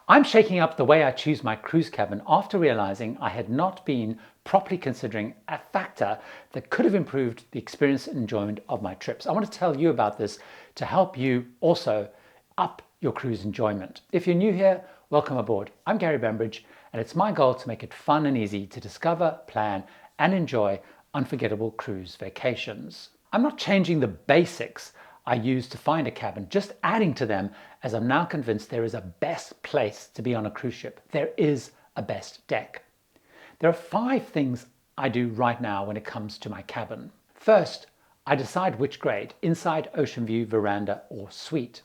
I'm shaking up the way I choose my cruise cabin after realizing I had not been properly considering a factor that could have improved the experience and enjoyment of my trips. I want to tell you about this to help you also up your cruise enjoyment. If you're new here, welcome aboard. I'm Gary Bembridge, and it's my goal to make it fun and easy to discover, plan, and enjoy unforgettable cruise vacations. I'm not changing the basics I use to find a cabin, just adding to them, as I'm now convinced there is a best place to be on a cruise ship. There is a best deck. There are 5 things I do right now when it comes to my cabin. First, I decide which grade: inside, ocean view, veranda, or suite.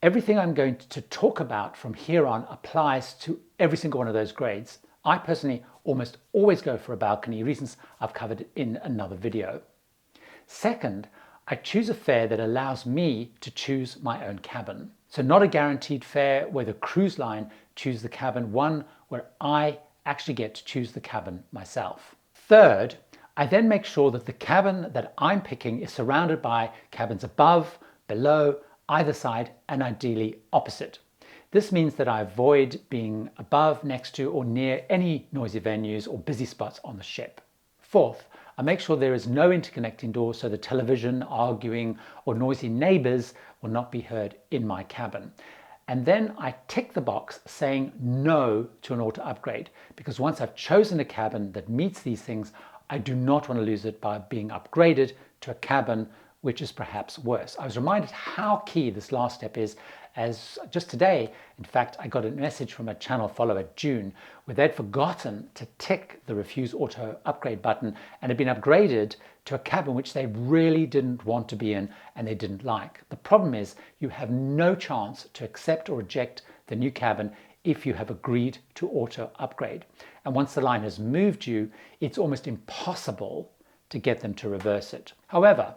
Everything I'm going to talk about from here on applies to every single one of those grades. I personally almost always go for a balcony, reasons I've covered in another video. Second, I choose a fare that allows me to choose my own cabin. So not a guaranteed fare where the cruise line choose the cabin, one where I actually get to choose the cabin myself. Third, I then make sure that the cabin that I'm picking is surrounded by cabins above, below, either side, and ideally opposite. This means that I avoid being above, next to, or near any noisy venues or busy spots on the ship. Fourth, I make sure there is no interconnecting doors so the television, arguing, or noisy neighbors will not be heard in my cabin. And then I tick the box saying no to an auto upgrade, because once I've chosen a cabin that meets these things, I do not want to lose it by being upgraded to a cabin which is perhaps worse. I was reminded how key this last step is, as just today, in fact, I got a message from a channel follower, June, where they'd forgotten to tick the refuse auto upgrade button and had been upgraded to a cabin which they really didn't want to be in and they didn't like. The problem is you have no chance to accept or reject the new cabin if you have agreed to auto upgrade. And once the line has moved you, it's almost impossible to get them to reverse it. However,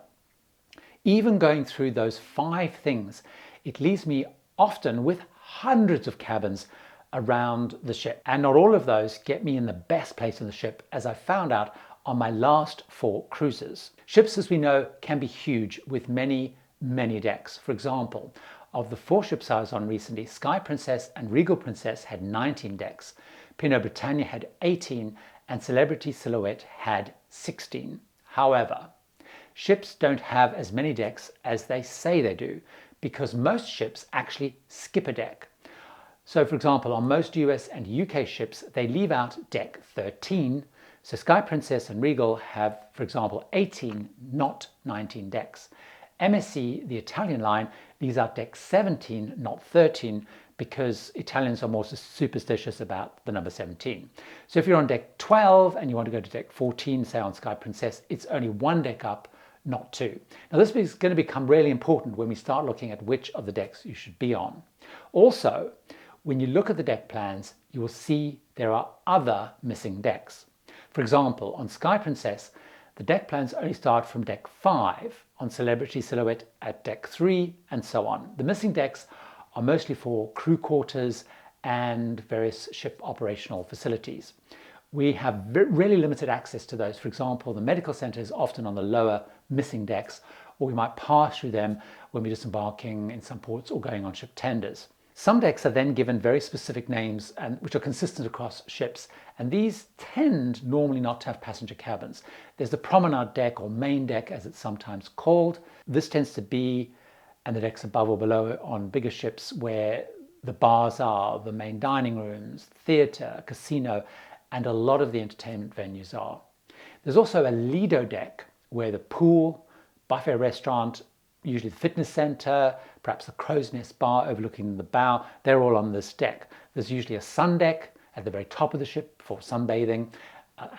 even going through those 5 things, it leaves me often with hundreds of cabins around the ship. And not all of those get me in the best place on the ship, as I found out on my last 4 cruises. Ships, as we know, can be huge with many, many decks. For example, of the 4 ships I was on recently, Sky Princess and Regal Princess had 19 decks, Pinot Britannia had 18, and Celebrity Silhouette had 16. However, ships don't have as many decks as they say they do, because most ships actually skip a deck. So for example, on most US and UK ships, they leave out deck 13. So Sky Princess and Regal have, for example, 18, not 19 decks. MSC, the Italian line, leaves out deck 17, not 13, because Italians are more superstitious about the number 17. So if you're on deck 12 and you want to go to deck 14, say on Sky Princess, it's only 1 deck up, not 2. Now this is going to become really important when we start looking at which of the decks you should be on. Also, when you look at the deck plans, you will see there are other missing decks. For example, on Sky Princess, the deck plans only start from deck 5, on Celebrity Silhouette at deck 3, and so on. The missing decks are mostly for crew quarters and various ship operational facilities. We have really limited access to those. For example, the medical center is often on the lower missing decks, or we might pass through them when we're disembarking in some ports or going on ship tenders. Some decks are then given very specific names which are consistent across ships, and these tend normally not to have passenger cabins. There's the promenade deck, or main deck as it's sometimes called. This tends to be, and the decks above or below on bigger ships, where the bars are, the main dining rooms, theatre, casino, and a lot of the entertainment venues are. There's also a Lido deck, where the pool, buffet restaurant, usually the fitness center, perhaps the crow's nest bar overlooking the bow, they're all on this deck. There's usually a sun deck at the very top of the ship for sunbathing,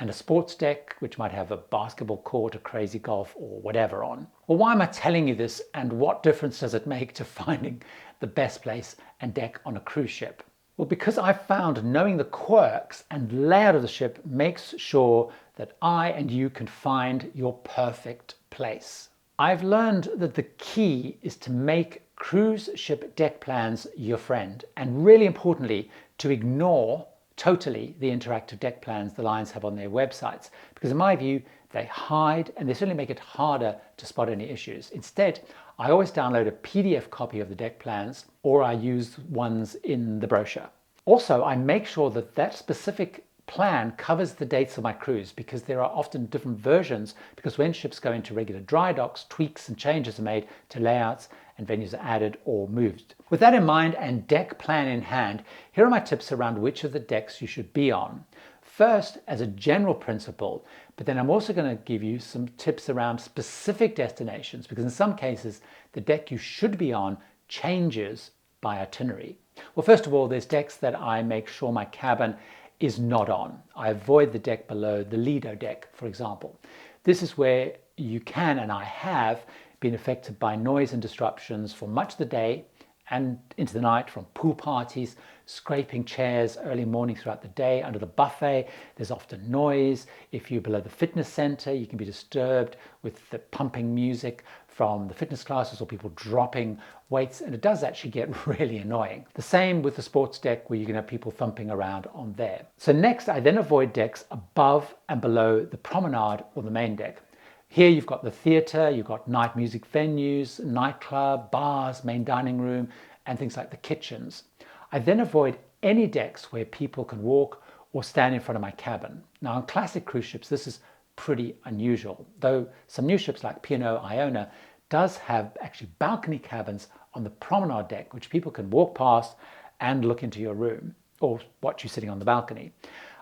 and a sports deck which might have a basketball court, a crazy golf, or whatever on. Well, why am I telling you this, and what difference does it make to finding the best place and deck on a cruise ship? Well, because I've found knowing the quirks and layout of the ship makes sure that I and you can find your perfect place. I've learned that the key is to make cruise ship deck plans your friend, and really importantly, to ignore totally the interactive deck plans the lines have on their websites, because in my view, they hide and they certainly make it harder to spot any issues. Instead, I always download a PDF copy of the deck plans, or I use ones in the brochure. Also, I make sure that that specific plan covers the dates of my cruise, because there are often different versions, because when ships go into regular dry docks, tweaks and changes are made to layouts and venues are added or moved. With that in mind and deck plan in hand, here are my tips around which of the decks you should be on. First, as a general principle, but then I'm also going to give you some tips around specific destinations, because in some cases the deck you should be on changes by itinerary. Well, first of all, there's decks that I make sure my cabin is not on. I avoid the deck below the Lido deck, for example. This is where you can, and I have, been affected by noise and disruptions for much of the day and into the night, from pool parties, scraping chairs early morning throughout the day. Under the buffet, there's often noise. If you're below the fitness center, you can be disturbed with the pumping music from the fitness classes or people dropping weights, and it does actually get really annoying. The same with the sports deck, where you can have people thumping around on there. So next, I then avoid decks above and below the promenade or the main deck. Here you've got the theatre, you've got night music venues, nightclub, bars, main dining room, and things like the kitchens. I then avoid any decks where people can walk or stand in front of my cabin. Now, on classic cruise ships, this is pretty unusual, though some new ships like P&O Iona does have actually balcony cabins on the promenade deck, which people can walk past and look into your room or watch you sitting on the balcony.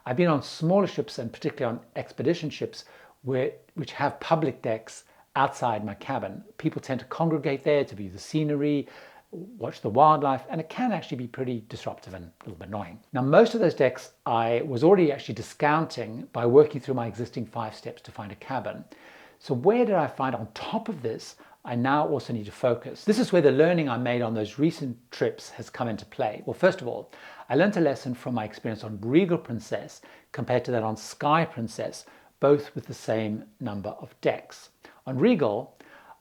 I've been on smaller ships, and particularly on expedition ships, which have public decks outside my cabin. People tend to congregate there to view the scenery, watch the wildlife, and it can actually be pretty disruptive and a little bit annoying. Now, most of those decks I was already actually discounting by working through my existing 5 steps to find a cabin. So where did I find on top of this I now also need to focus? This is where the learning I made on those recent trips has come into play. Well, first of all, I learned a lesson from my experience on Regal Princess compared to that on Sky Princess, both with the same number of decks. On Regal,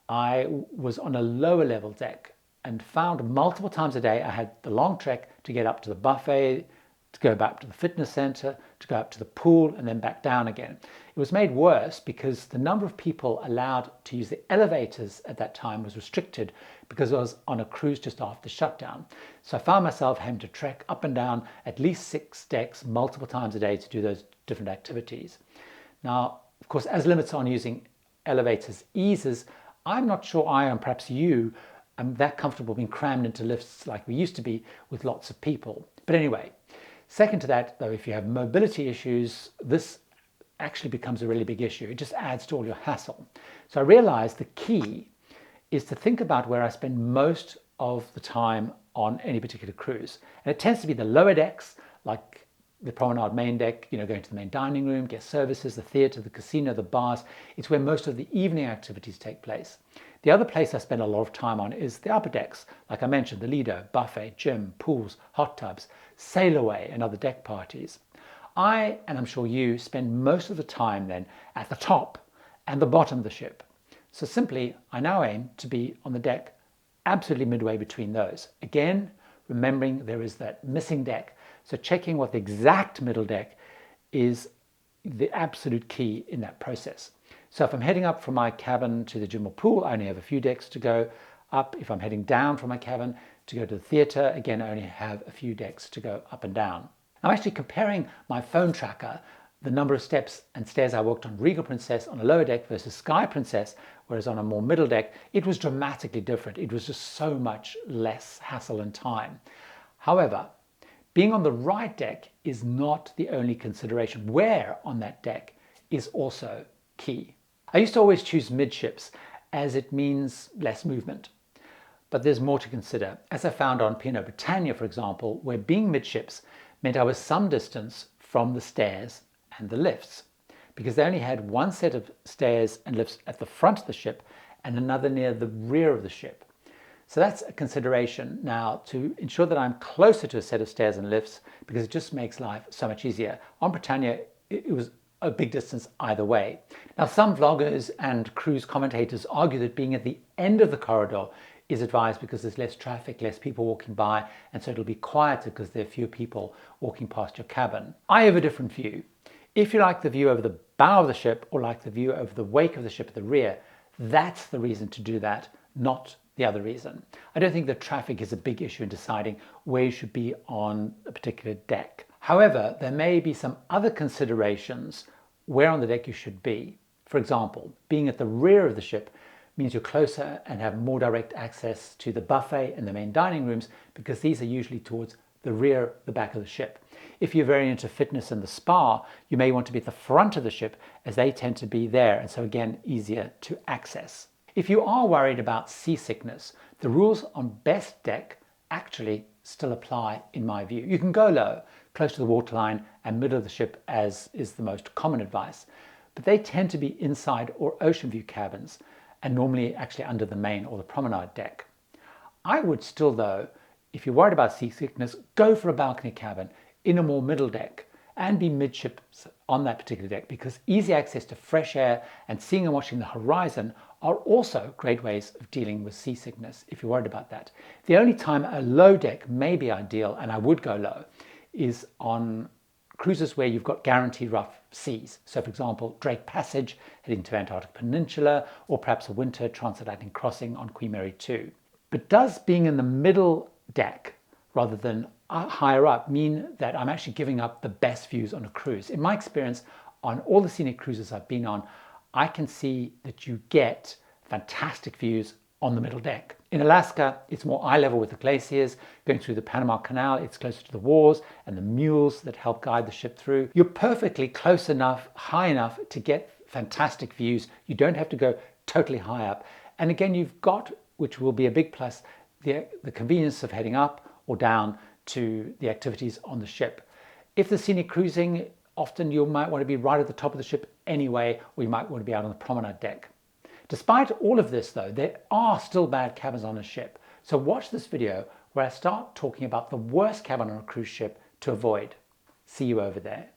I was on a lower level deck and found multiple times a day I had the long trek to get up to the buffet, to go back to the fitness center, to go up to the pool, and then back down again. It was made worse because the number of people allowed to use the elevators at that time was restricted, because I was on a cruise just after shutdown. So I found myself having to trek up and down at least 6 decks multiple times a day to do those different activities. Now, of course, as limits on using elevators eases, I'm not sure I, and perhaps you, am that comfortable being crammed into lifts like we used to be with lots of people. But anyway, second to that, though, if you have mobility issues, this actually becomes a really big issue. It just adds to all your hassle. So I realized the key is to think about where I spend most of the time on any particular cruise. And it tends to be the lower decks, like the promenade main deck, going to the main dining room, guest services, the theatre, the casino, the bars. It's where most of the evening activities take place. The other place I spend a lot of time on is the upper decks. Like I mentioned, the Lido, buffet, gym, pools, hot tubs, sail away, and other deck parties. I, and I'm sure you, spend most of the time then at the top and the bottom of the ship. So simply, I now aim to be on the deck absolutely midway between those. Again, remembering there is that missing deck. So checking what the exact middle deck is the absolute key in that process. So if I'm heading up from my cabin to the gym or pool, I only have a few decks to go up. If I'm heading down from my cabin to go to the theatre, again, I only have a few decks to go up and down. I'm actually comparing my phone tracker, the number of steps and stairs I walked on Regal Princess on a lower deck versus Sky Princess, whereas on a more middle deck, it was dramatically different. It was just so much less hassle and time. However, being on the right deck is not the only consideration. Where on that deck is also key. I used to always choose midships, as it means less movement. But there's more to consider, as I found on P&O Britannia, for example, where being midships meant I was some distance from the stairs and the lifts, because they only had one set of stairs and lifts at the front of the ship and another near the rear of the ship. So that's a consideration now, to ensure that I'm closer to a set of stairs and lifts, because it just makes life so much easier. On Britannia, it was a big distance either way. Now, some vloggers and cruise commentators argue that being at the end of the corridor is advised because there's less traffic, less people walking by, and so it'll be quieter because there are fewer people walking past your cabin. I have a different view. If you like the view over the bow of the ship, or like the view over the wake of the ship at the rear, that's the reason to do that, not the other reason. I don't think that traffic is a big issue in deciding where you should be on a particular deck. However, there may be some other considerations where on the deck you should be. For example, being at the rear of the ship means you're closer and have more direct access to the buffet and the main dining rooms, because these are usually towards the rear, the back of the ship. If you're very into fitness and the spa, you may want to be at the front of the ship, as they tend to be there, and so again, easier to access. If you are worried about seasickness, the rules on best deck actually still apply in my view. You can go low, close to the waterline and middle of the ship, as is the most common advice, but they tend to be inside or ocean view cabins, and normally actually under the main or the promenade deck. I would still, though, if you're worried about seasickness, go for a balcony cabin in a more middle deck and be midships on that particular deck, because easy access to fresh air and seeing and watching the horizon are also great ways of dealing with seasickness if you're worried about that. The only time a low deck may be ideal, and I would go low, is on cruises where you've got guaranteed rough seas. So for example, Drake Passage heading to Antarctic Peninsula, or perhaps a winter transatlantic crossing on Queen Mary 2. But does being in the middle deck rather than higher up mean that I'm actually giving up the best views on a cruise? In my experience, on all the scenic cruises I've been on, I can see that you get fantastic views on the middle deck. In Alaska, it's more eye level with the glaciers. Going through the Panama Canal, it's closer to the wharves and the mules that help guide the ship through. You're perfectly close enough, high enough to get fantastic views. You don't have to go totally high up. And again, you've got, which will be a big plus, the convenience of heading up or down to the activities on the ship. If the scenic cruising, often you might want to be right at the top of the ship anyway, or you might want to be out on the promenade deck. Despite all of this though, there are still bad cabins on a ship. So watch this video where I start talking about the worst cabin on a cruise ship to avoid. See you over there.